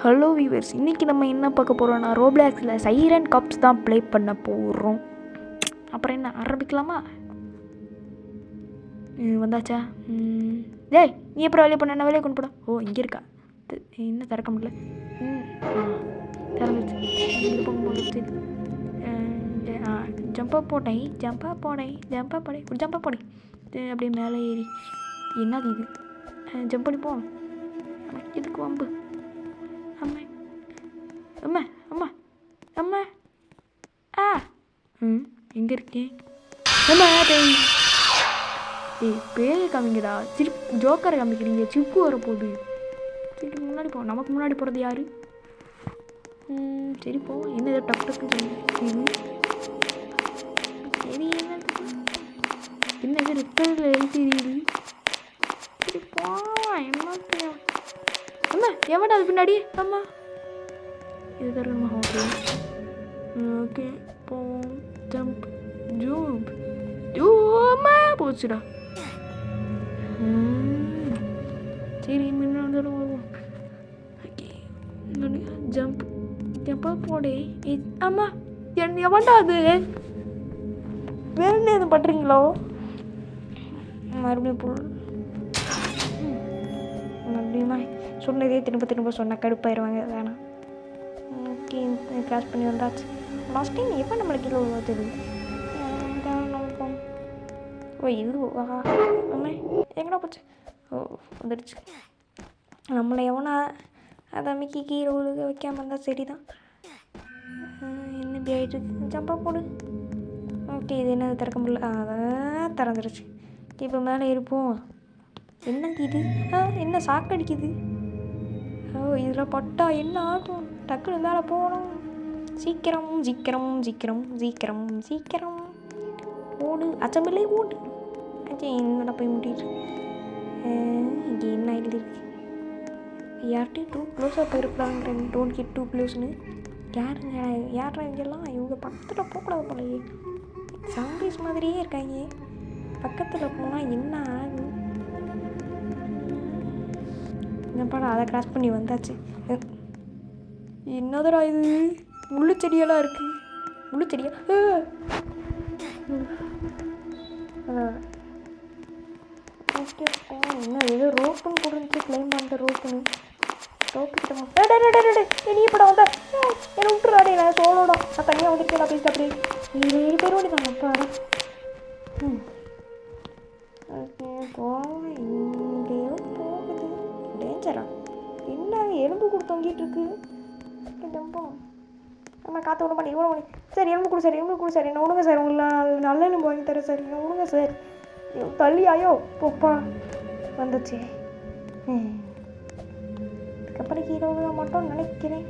Hello viewers, இன்றைக்கி நம்ம என்ன பார்க்க போகிறோம்னா ரோப்ளாக்ஸில் சைரன் கப்ஸ் தான் ப்ளே பண்ண போகிறோம். அப்புறம் என்ன ஆரம்பிக்கலாமா? வந்தாச்சா? டேய், நீ எப்போ வேலையை பண்ண? என்ன வேலையை கொண்டு போட? ஓ, இங்கே இருக்கா? இன்னும் திறக்க முடியல. திறந்துச்சு. ஜம்பா போட்டேன் அப்படியே மேலே ஏறி என்னது இது? ஜம்ப் பண்ணி போகணும். இதுக்கு வம்பு. அம்மா அம்மா அம்மா அம்மா ஆ எங்கே இருக்கேன்? அம்மா பேய் பேயை காமிங்கடா. ஜோக்கரை காமிக்கிறீங்க. சிப்பு வர போகுது. சரி முன்னாடி போ. நமக்கு முன்னாடி போகிறது யாரு? சரி போ. என்ன ஏதோ டக்கு டக்குன்னு சரி என்ன இது ரெட்டரில் எழுதிடுது. சரி போவா. என்ன அம்மா எவடா அது பின்னாடி? அம்மா இது தருமா? ஓகே ஓகே போவோம். ஜம்ப் ஜூப் ஜூமா போச்சுடா. சரி முன்னாடி வருவோம். ஓகே ஜம்ப் ஜம்பா போடே. அம்மா என்ன எவன்டா அது? வேற என்ன எதுவும் பண்ணுறீங்களோ? மறுபடியும் புல் மறுபடியுமா சொன்னதே திரும்ப சொன்னால் கடுப்பாயிருவாங்க. வேணாம். ஓகே கிராஸ் பண்ணி வந்தாச்சு. லாஸ்ட் டைம் எப்போ நம்மளுக்கு கீழே உருவாத்துது? ஓ இது அம்மா எங்கடா போச்சு? ஓ வந்துடுச்சு. நம்மளை எவனா அதை அமைக்கி கீழே உழுக வைக்காமல் இருந்தால் சரி தான். என்ன இப்படி ஆகிட்டு? ஜம்பா போடு. ஓகே இது என்ன திறக்க முடியல? அதான் திறந்துருச்சு. இப்போ மேலே இருப்போம். என்னது இது? என்ன சாக்கடிக்குது? ஓ இதில் பட்டா என்ன ஆகும்? டக்குன்னு மேலே போகணும். சீக்கிரம் சீக்கிரம் சீக்கிரம் சீக்கிரம் சீக்கிரம் ஓடு. அச்சம்பிள்ளே ஓடு. என்னடா போய் முட்டிட்டு இங்கே என்ன எழுதிருக்கு? யார்கிட்டையும் டூ க்ளோஸாக போயிருக்கலாங்கிற. டோன்ட் கெட் டூ க்ளோஸ்னு. யாரா இங்கெல்லாம்? இவங்க பக்கத்தில் போகக்கூடாது போலையே. சாம்பிஸ் மாதிரியே இருக்காங்க. பக்கத்தில் போனால் என்ன ஆகும்? இந்த படம் அதை கிராஸ் பண்ணி வந்தாச்சு. என்னதுடா இது? முள்ளு செடியெல்லாம் இருக்குது. முள்ளு செடியா? ஓகே என்ன ஏதோ ரோப்புன்னு போட்டுருந்துச்சு. கிளைம் பண்ணுற ரோப்புன்னு. ரோப்பு நீ படம் வந்தா என்ன விட்டுறாடே. நான் சோலோடா. நான் தனியாக வந்துருக்கேன். நான் பேசிட்டு அப்படியே 7 பேர் ஓடிதான் அப்பாடா. ஓகே போவேன். எங்கேயோ போகுது. டேஞ்சரா? என்ன எலும்பு கொடுத்து தொங்கிட்டு இருக்கு? ஜம்பம் நம்ம காற்று விட பண்ணி இவ்வளோ பண்ணி. சரி எலும்பு கொடு சார். என்ன விடுங்க சார். உங்களை நல்ல எலும்பு வாங்கி தரேன் சார். என்ன விடுங்க சார். தள்ளி ஆயோ போப்பா வந்துச்சு. இதுக்கப்புறம் கீழே விழுக மாட்டோம்னு நினைக்கிறேன்.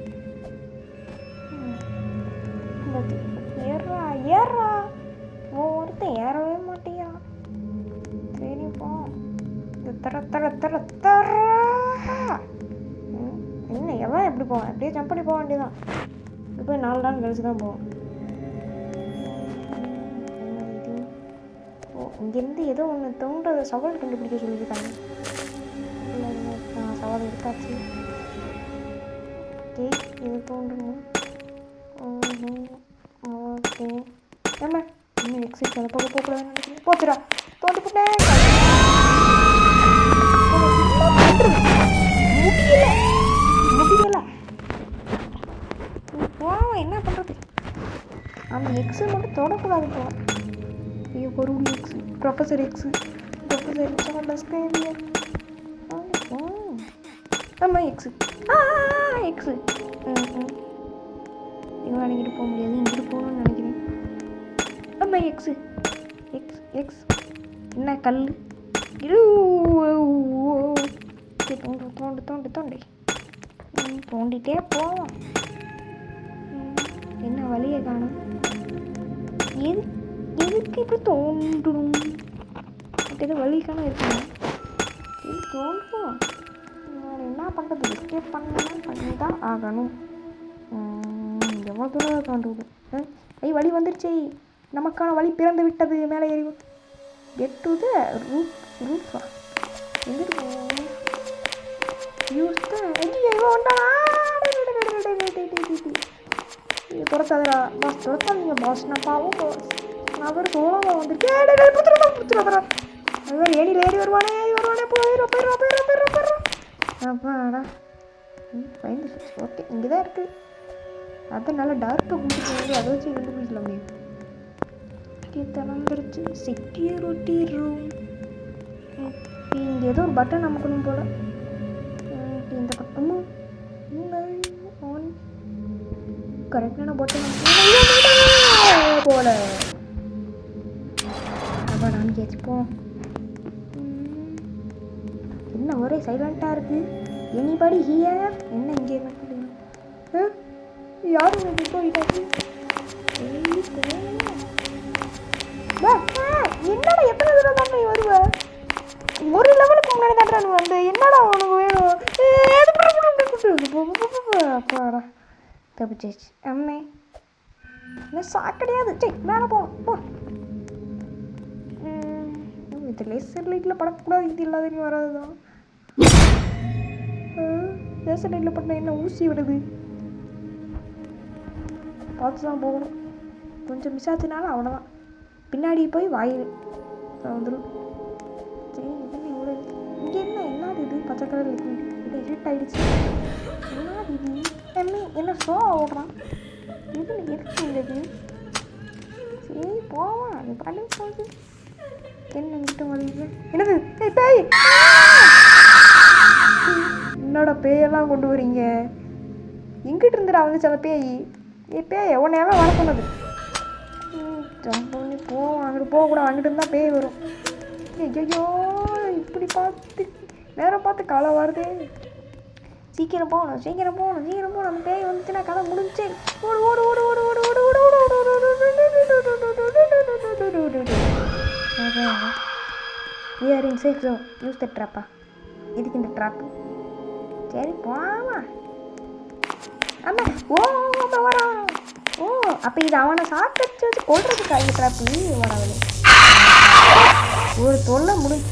ஏறா ஏறா. ஒருத்தன் ஏறவே மாட்டேங்கிறான். சரிப்பா தர என்ன எவன் எப்படி போவான்? அப்படியே ஜம்ப் பண்ணி போக வேண்டியதான். இது போய் 4 நாள் கழிச்சு தான் போவோம். ஓ இங்கேருந்து ஏதோ ஒன்று தோன்றதை சவால் கண்டுபிடிக்க சொல்லியிருக்காங்க. சவால் எடுத்தாச்சு. ஓகே இது தோன்றணும். ஓகே ஏமா இன்னும் எக்ஸிட் அதை போகக்கூடாதுன்னு நினைக்கிறேன். போச்சுடா தோண்டி போட்டேன். முடியல. என்ன பண்ணுறது? அந்த எக்ஸு மட்டும் தொடக்கூடாது போல. ஐயோ பொருள் எக்ஸு. Professor x. ஆமாம் எக்ஸு. எக்ஸு இவன் அன்னைக்கிட்டு போக முடியாது. இங்கிட்டு போகணும்னு நினைக்கிறேன். ஆமாம் எக்ஸு. எக்ஸ் என்ன கல்? தோண்டிட்டே போவோம். என்ன வழியை காணும்? எதுக்கு இப்படி தோண்டணும்? ஏதோ வழிக்கான இருக்கணும். இது தோன்றும். என்ன பண்ணுறது? எஸ்கேப் பண்ணி தான் ஆகணும். எவ்வளோ தூரம் தோன்றுது? வழி வந்துருச்சு. நமக்கான வழி பிறந்து விட்டது. மேலே ஏறி கெட் டு த ரூஃபா. எங்கே யூஸ் தான். ஐயோ வந்தானா? துரத்தாதரா பாஸ், துரத்தாதீங்க பாஸ், நான் பாவம் பாஸ், நான் வேறு சோளமாக வந்துருக்கேன். பிடிச்சிடாதரா அது வேறு ஏறி வருவானே போயிடும். அப்பாடா பயந்து ஓகே இங்கே தான் இருக்குது. அதனால டார்க்கை கூட்டிட்டு வந்து அதை வச்சு கண்டுபிடிக்கலாம் முடியும். திறந்துருச்சு செக்யூரிட்டி ரூம். இங்கே ஏதோ ஒரு பட்டன் நமக்கணும் போல. இந்த பக்கமும் கரெக்டான பட்டன் போல. அப்போ நான் கேட்சுப்போம். என்ன ஒரே சைலண்ட்டாக இருக்குது. Anybody here? என்ன இங்கே யாரும் போயிட்டாச்சு. என்னடா எத்தனை தடவை தான் நீ வருவ? ஒரு லெவலுக்கு முன்னாடி தான் நீ வந்து என்னடா உனக்கு வேணும்? அப்பாடா தப்பிச்சிச்சு. அம்மே என்ன சாக்கடையாது. சரி மேலே போ. இது லேசர் லைட்டில் படக்கூடாது. இது இல்லாத நீ வராது தான். லேசர் லைட்டில் பட்டினா என்ன ஊசி விடுது? பார்த்து தான் போகணும். கொஞ்சம் மிஸ் ஆச்சுனாலும் அவ்வளோதான். பின்னாடி போய் வாயில் வந்துடும். சரி இது இவ்வளோ இங்கே என்னது இது பச்சை கலர் லிக்விட்? இது ஹீட் ஆகிடுச்சு. என்னது இது? என்ன ஷோ ஓடுறான்? இது எதுக்கு இல்லது? சரி போவான். அது பண்ணி போகுது. என்ன கிட்ட வருது? என்னது பேய்? என்னோட பேயெல்லாம் கொண்டு வரீங்க? எங்கிட்ட இருந்துடா வந்துச்சு அந்த பேய்? பேய் உன்னையாவே வர சொன்னது. ஜம்ப் பண்ணி போவோம். அங்கிட்டு போகக்கூடாது. அங்கிட்டு இருந்தால் பேய் வரும். ஐயோ இப்படி பார்த்து நேரம் பார்த்து களை வருதே. சீக்கிரம் போகணும். அந்த பேய் வந்துச்சுன்னா கதை முடிஞ்சு. We are in safe zone. Use the trap. இதுக்கு இந்த ட்ராப்பு. சரி போமா. ஆமா அம்மா வர. அப்போ இது அவனை சாக்கடிச்சு வச்சு கொள்றதுக்கா இந்த ட்ராப்பு? வரவில்லை. ஒரு தொல்லை முடிஞ்சு.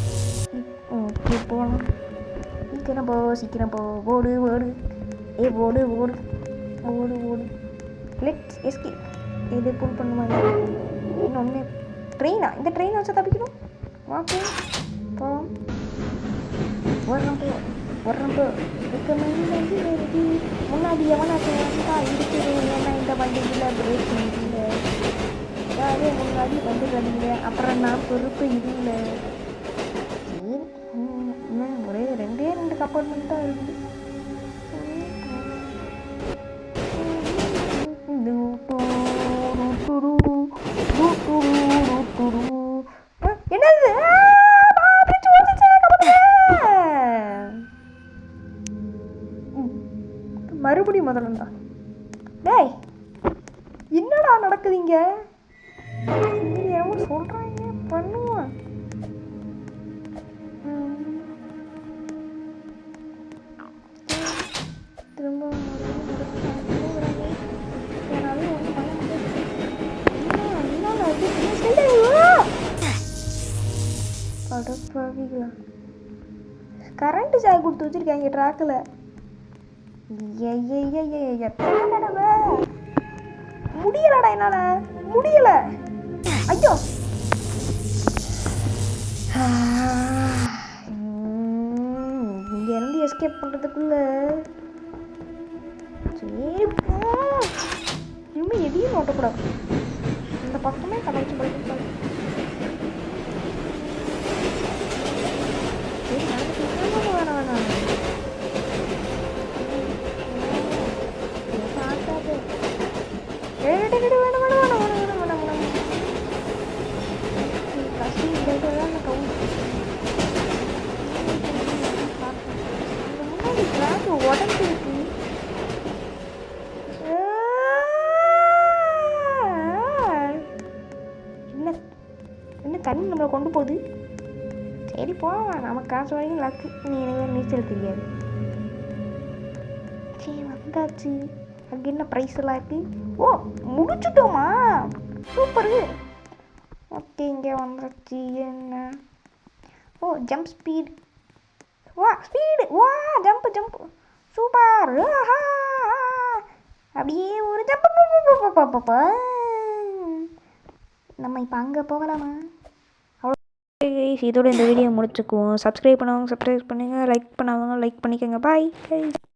ஓகே போகலாம். சீக்கிரம் போ. ஓடு லெட்ஸ் எஸ்கேப். இது புல் பண்ணுவாங்க. இன்னொன்று ட்ரெயினா? இந்த ட்ரெயினை வச்சா தப்பிக்கணும். ஓகே போவோம். வர்றோம் போ. முன்னாடி எவனாச்சும் வந்தா இருக்குது. ஏன்னா இந்த வண்டியில் பிரேக் இல்லை. யாரே முன்னாடி வந்துடுறீங்க. அப்புறம் நான் பொறுப்பு இல்லை. சரி ஒரே ரெண்டே கம்பார்ட்மெண்ட் தான் இருக்குது. என்னது? மறுபடியும் முதல்ல டேய் என்னடா நடக்குதுங்க? என்னமோ சொல்றாங்க பண்ணுவான். திரும்ப கரண்ட் சாய் கொடுத்து வச்சிருக்காங்க ட்ராக்கில். எத்தனை தடவை முடியலடா என்னால் முடியல. ஐயோ இங்கேருந்து எஸ்கேப் பண்ணுறதுக்குள்ள சரி இனிமேல் எதையும் நோட்டக்கூடாது. இந்த பக்கமே கடைச்சி படிக்க வேணாம். உடம்பு இருக்கு. என்ன தண்ணி நம்மளை கொண்டு போகுது. சரி போவா. நமக்கு காசு வரைக்கும் லக்கு. நீ எனக்கு நீச்சல் தெரியாது. சரி வந்தாச்சு. அங்கே என்ன ப்ரைஸ் எல்லாம் இருக்கு? ஓ முடிச்சுட்டோமா? சூப்பரு. ஓகே இங்கே வந்தாச்சு. என்ன oh jump speed. Speed jump super. அப்படியே ஒரு ஜம்ப் பாப்பா நம்ம இப்போ அங்கே போகலாமா? அவ்வளோ இதோட இந்த வீடியோ முடிச்சுக்குவோம். சப்ஸ்கிரைப் பண்ணவங்க சப்ஸ்கிரைப் பண்ணுங்கள், லைக் பண்ணாதவங்க லைக் பண்ணிக்கோங்க. Bye guys.